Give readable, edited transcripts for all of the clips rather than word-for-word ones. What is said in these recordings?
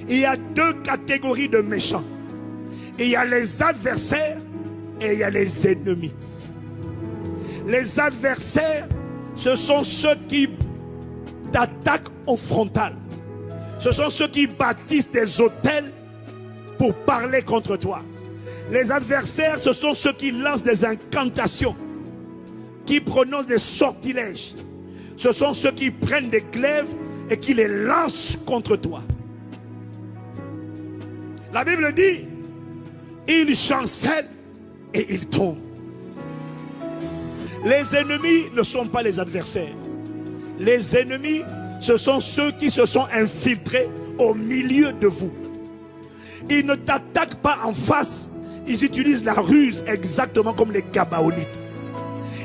Il y a deux catégories de méchants. Il y a les adversaires et il y a les ennemis. Les adversaires, ce sont ceux qui t'attaquent au frontal. Ce sont ceux qui bâtissent des autels pour parler contre toi. Les adversaires, ce sont ceux qui lancent des incantations, qui prononcent des sortilèges. Ce sont ceux qui prennent des glaives et qui les lancent contre toi. La Bible dit, ils chancellent et ils tombent. Les ennemis ne sont pas les adversaires. Les ennemis, ce sont ceux qui se sont infiltrés au milieu de vous. Ils ne t'attaquent pas en face. Ils utilisent la ruse exactement comme les Gabaonites.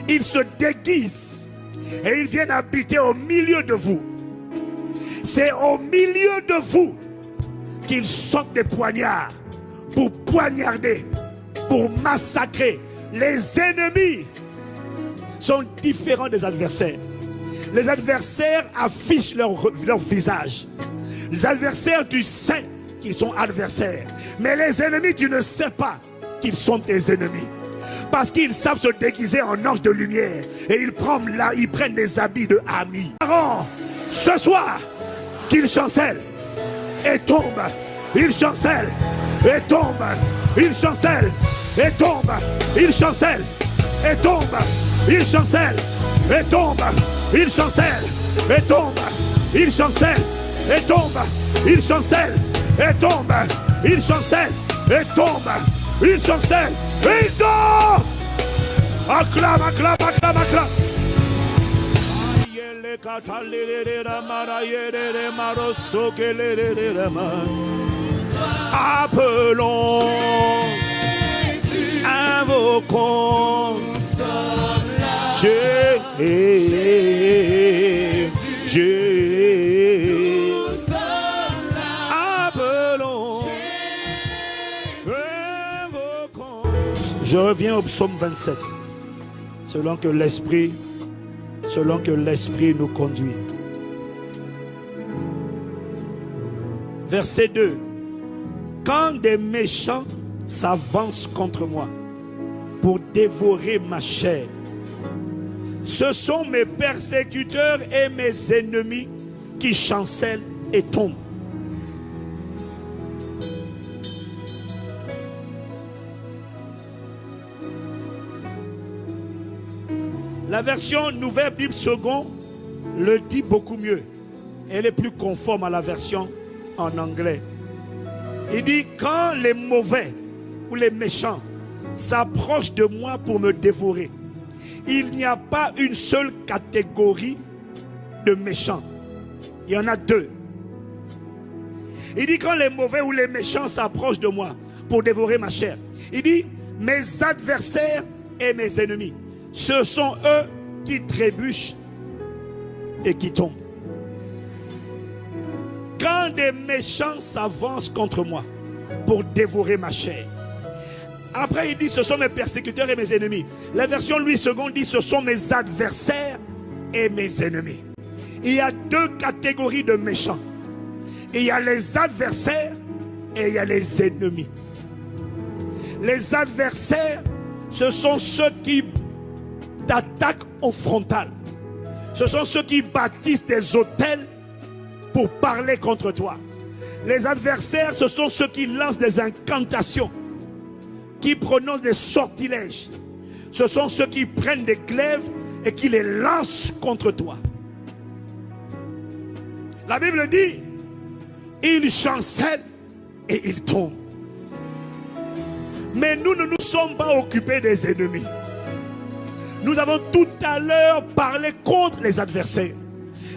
Ils se déguisent et ils viennent habiter au milieu de vous. C'est au milieu de vous qu'ils sortent des poignards pour poignarder, pour massacrer. Les ennemis sont différents des adversaires. Les adversaires affichent leur visage. Les adversaires, tu sais qu'ils sont adversaires. Mais les ennemis, tu ne sais pas qu'ils sont tes ennemis. Parce qu'ils savent se déguiser en ange de lumière. Et ils prennent des habits de amis. Ce soir, qu'ils chancellent et tombent. Ils chancellent et tombent. Ils chancellent et tombent. Ils chancellent et tombent. Ils chancellent et tombent. Ils chancellent et tombent. Ils chancellent et tombent. Ils chancellent et tombent. Ils chancellent et tombent. Ils chancellent et ils tombent. Acclame, acclame, acclame, acclame. Appelons, invoquons Jésus. Appelons, invoquons. Je reviens au psaume 27. Selon que l'Esprit nous conduit. Verset 2. Quand des méchants s'avancent contre moi pour dévorer ma chair, ce sont mes persécuteurs et mes ennemis qui chancellent et tombent. La version Nouvelle Bible Seconde le dit beaucoup mieux. Elle est plus conforme à la version en anglais. Il dit, quand les mauvais ou les méchants s'approchent de moi pour me dévorer, il n'y a pas une seule catégorie de méchants. Il y en a deux. Il dit, quand les mauvais ou les méchants s'approchent de moi pour dévorer ma chair, il dit, mes adversaires et mes ennemis, ce sont eux qui trébuchent et qui tombent. Quand des méchants s'avancent contre moi pour dévorer ma chair. Après il dit, ce sont mes persécuteurs et mes ennemis. La version Louis II dit, ce sont mes adversaires et mes ennemis. Il y a deux catégories de méchants. Il y a les adversaires et il y a les ennemis. Les adversaires, ce sont ceux qui t'attaquent au frontal. Ce sont ceux qui bâtissent des autels pour parler contre toi. Les adversaires, ce sont ceux qui lancent des incantations, qui prononcent des sortilèges. Ce sont ceux qui prennent des glaives et qui les lancent contre toi. La Bible dit, ils chancellent et ils tombent. Mais nous ne nous sommes pas occupés des ennemis. Nous avons tout à l'heure parlé contre les adversaires.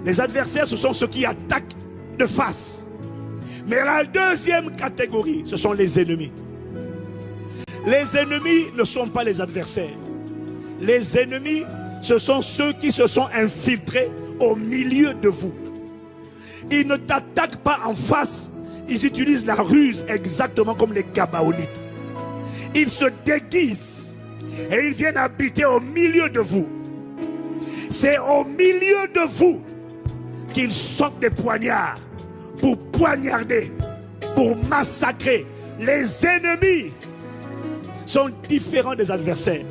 Les adversaires, ce sont ceux qui attaquent de face. Mais la deuxième catégorie, ce sont les ennemis. Les ennemis ne sont pas les adversaires. Les ennemis, ce sont ceux qui se sont infiltrés au milieu de vous. Ils ne t'attaquent pas en face. Ils utilisent la ruse exactement comme les Gabaonites. Ils se déguisent et ils viennent habiter au milieu de vous. C'est au milieu de vous qu'ils sortent des poignards pour poignarder, pour massacrer. Les ennemis sont différents des adversaires.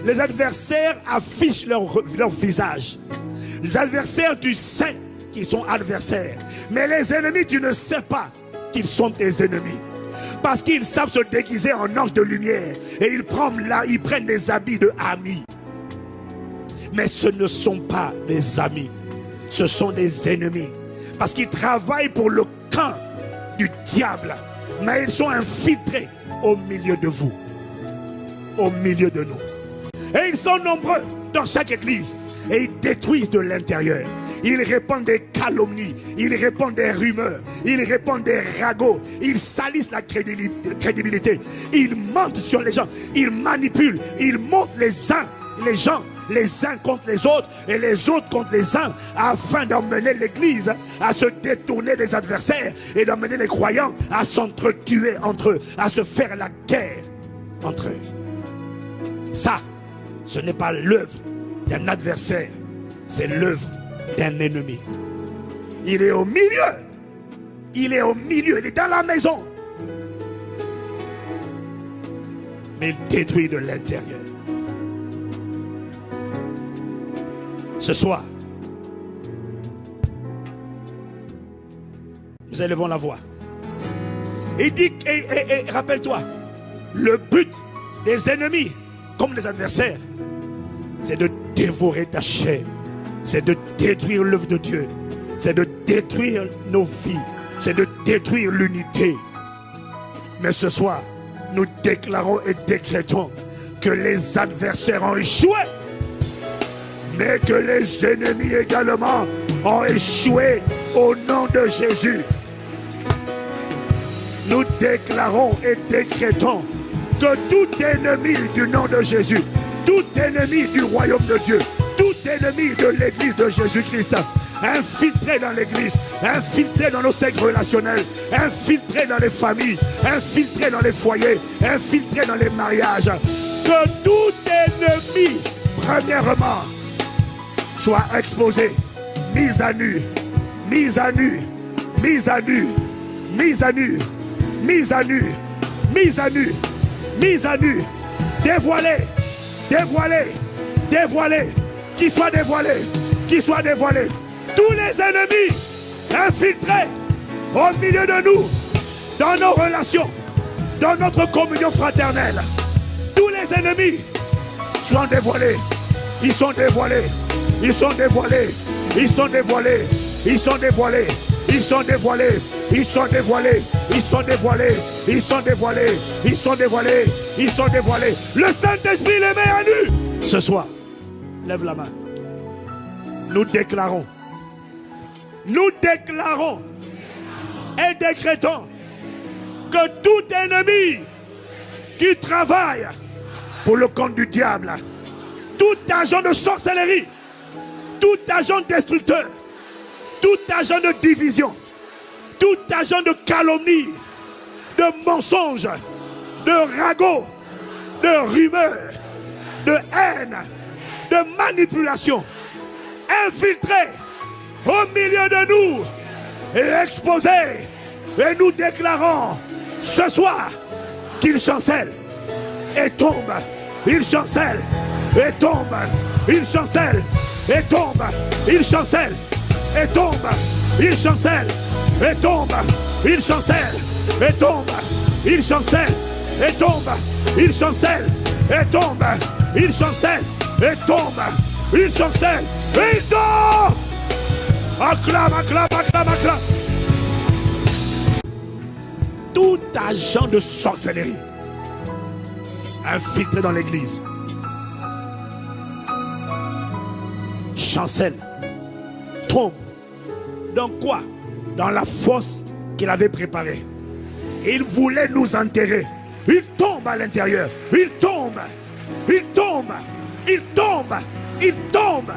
Les adversaires affichent leur visage. Les adversaires, tu sais qu'ils sont adversaires. Mais les ennemis, tu ne sais pas qu'ils sont tes ennemis. Parce qu'ils savent se déguiser en ange de lumière. Et ils prennent des habits de amis. Mais ce ne sont pas des amis. Ce sont des ennemis. Parce qu'ils travaillent pour le camp du diable. Mais ils sont infiltrés au milieu de vous. Au milieu de nous. Et ils sont nombreux dans chaque église. Et ils détruisent de l'intérieur. Ils répandent des calomnies. Ils répandent des rumeurs. Ils répandent des ragots. Ils salissent la crédibilité. Ils mentent sur les gens. Ils manipulent. Ils montent les gens les uns contre les autres et les autres contre les uns, afin d'emmener l'église à se détourner des adversaires et d'emmener les croyants à s'entretuer entre eux, à se faire la guerre entre eux. Ça, ce n'est pas l'œuvre d'un adversaire, c'est l'œuvre d'un ennemi. Il est au milieu. Il est au milieu, il est dans la maison. Mais il détruit de l'intérieur. Ce soir, nous élevons la voix. Il dit, et rappelle-toi, le but des ennemis, comme des adversaires, c'est de dévorer ta chair, c'est de détruire l'œuvre de Dieu, c'est de détruire nos vies, c'est de détruire l'unité. Mais ce soir, nous déclarons et décrétons que les adversaires ont échoué, mais que les ennemis également ont échoué au nom de Jésus. Nous déclarons et décrétons que tout ennemi du nom de Jésus, tout ennemi du royaume de Dieu, tout ennemi de l'église de Jésus-Christ, infiltré dans l'église, infiltré dans nos cercles relationnels, infiltré dans les familles, infiltré dans les foyers, infiltré dans les mariages, que tout ennemi, premièrement, soit exposé, mis à nu, mis à nu, mis à nu, mis à nu, mis à nu, mis à nu, mis à nu, dévoilé, dévoilé, dévoilé, qu'il soit dévoilé, qu'il soit dévoilé. Tous les ennemis infiltrés au milieu de nous, dans nos relations, dans notre communion fraternelle, tous les ennemis sont dévoilés, ils sont dévoilés. Ils sont dévoilés, ils sont dévoilés, ils sont dévoilés, ils sont dévoilés, ils sont dévoilés, ils sont dévoilés, ils sont dévoilés, ils sont dévoilés, ils sont dévoilés. Le Saint-Esprit les met à nu. Ce soir, lève la main. Nous déclarons et décrétons que tout ennemi qui travaille pour le compte du diable, tout agent de sorcellerie, tout agent destructeur, tout agent de division, tout agent de calomnie, de mensonge, de ragot, de rumeur, de haine, de manipulation, infiltré au milieu de nous et exposé. Et nous déclarons ce soir qu'il chancelle et tombe, il chancelle et tombe, il chancelle et tombe, il chancelle et tombe, il chancelle et tombe, il chancelle et tombe, il chancelle et tombe, il chancelle et tombe, il chancelle et tombe, il chancelle et il tombe. Acclame, acclame, acclame, acclame. Tout agent de sorcellerie infiltré dans l'église chancelle, tombe. Dans quoi? Dans la fosse qu'il avait préparée. Il voulait nous enterrer. Il tombe à l'intérieur. Il tombe. Il tombe. Il tombe. Il tombe.